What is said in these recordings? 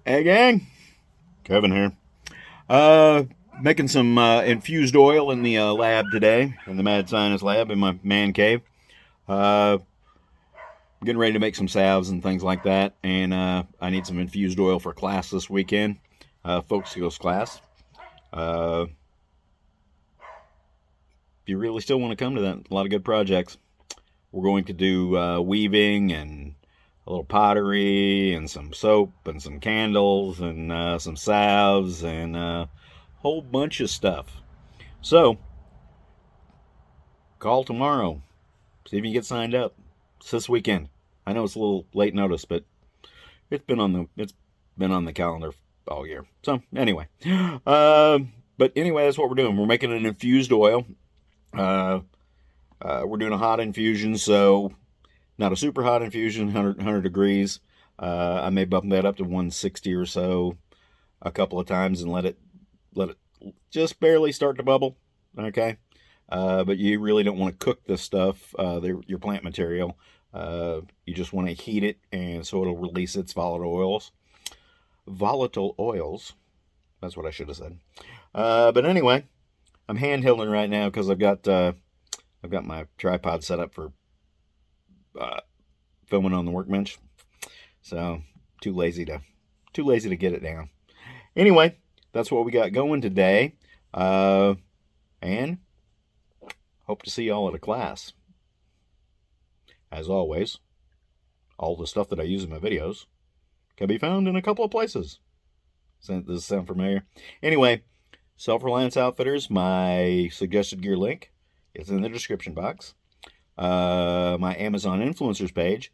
Hey gang, Kevin here. Uh, Making some infused oil in the lab today, in the mad scientist lab in my man cave. Uh, Getting ready to make some salves and things like that, and I need some infused oil for class this weekend. Folk skills class. If you really still want to come to that, a lot of good projects. We're going to do weaving and a little pottery and some soap and some candles and some salves and a whole bunch of stuff. So call tomorrow. See if you can get signed up. It's this weekend. I know it's a little late notice, but it's been on the calendar all year. So anyway, but anyway, that's what we're doing. We're making an infused oil. Uh, we're doing a hot infusion, so not a super hot infusion, 100 degrees. I may bump that up to 160 or so a couple of times and let it just barely start to bubble. Okay. But you really don't want to cook this stuff, your plant material. You just want to heat it, and so it'll release its volatile oils. Volatile oils. That's what I should have said. But anyway, I'm handholding right now because I've got my tripod set up for uh, filming on the workbench. So too lazy to get it down. Anyway, that's what we got going today. And hope to see y'all at a class. As always, all the stuff that I use in my videos can be found in a couple of places. Does this sound familiar? Anyway, Self-Reliance Outfitters, my suggested gear link is in the description box. My Amazon influencers page,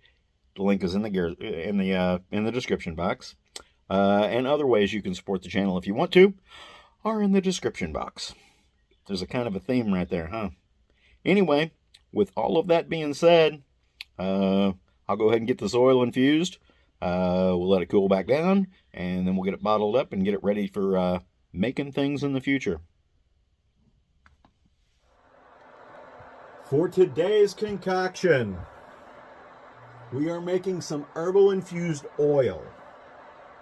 the link is in the description box. And other ways you can support the channel if you want to are in the description box. There's a kind of a theme right there, huh? Anyway, with all of that being said, I'll go ahead and get this oil infused. We'll let it cool back down, and then we'll get it bottled up and get it ready for making things in the future. For today's concoction, we are making some herbal infused oil.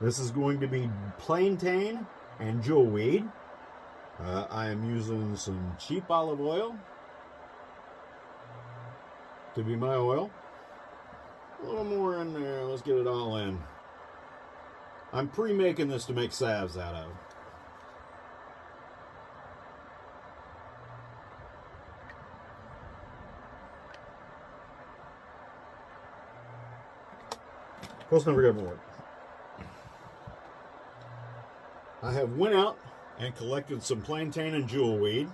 This is going to be Plantain and Jewelweed. I am using some cheap olive oil to be my oil. A little more in there. Let's get it all in. I'm pre-making this to make salves out of. Close never gonna work. I have went out and collected some plantain and jewelweed.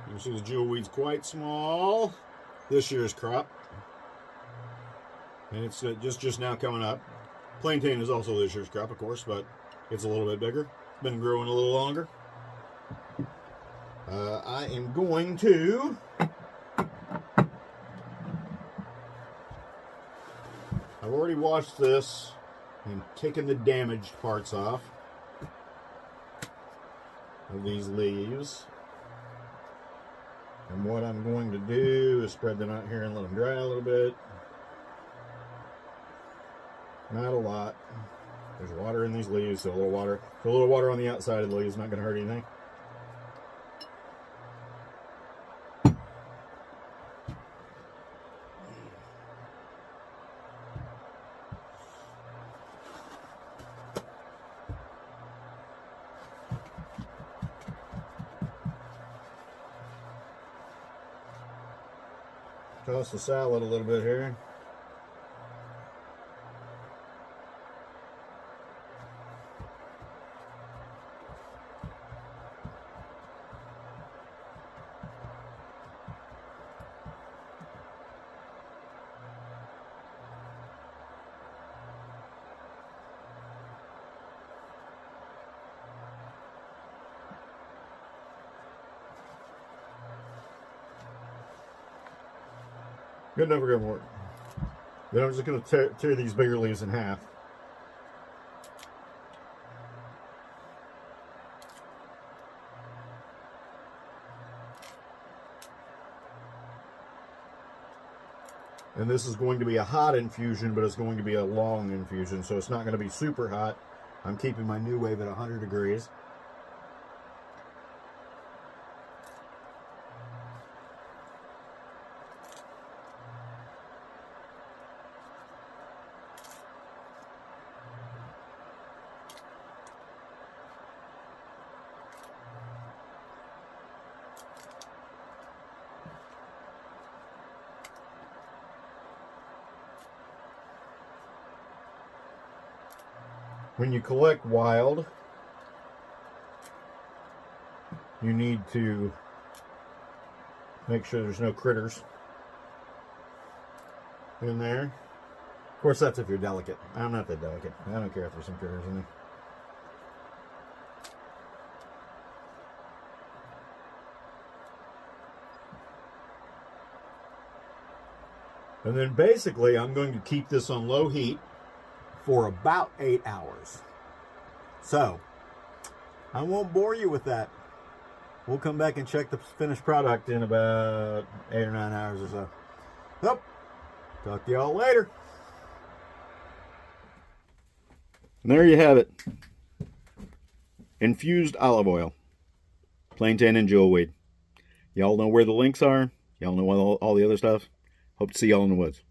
You can see the jewelweed's quite small. This year's crop, and it's just now coming up. Plantain is also this year's crop, of course, but it's a little bit bigger. It's been growing a little longer. I am going to I've already washed this and taken the damaged parts off of these leaves. And what I'm going to do is spread them out here and let them dry a little bit. Not a lot. There's water in these leaves, so a little water on the outside of the leaves is not going to hurt anything. Toss the salad a little bit here. Good enough for good work. Then I'm just going to tear these bigger leaves in half. And this is going to be a hot infusion, but it's going to be a long infusion, so it's not going to be super hot. I'm keeping my new wave at 100 degrees. When you collect wild, you need to make sure there's no critters in there. Of course, that's if you're delicate. I'm not that delicate. I don't care if there's some critters in there. And then basically, I'm going to keep this on low heat for about 8 hours. So, I won't bore you with that. We'll come back and check the finished product in about 8 or 9 hours or so. Well, talk to y'all later. And there you have it. Infused olive oil. Plantain and Jewelweed. Y'all know where the links are. Y'all know all the other stuff. Hope to see y'all in the woods.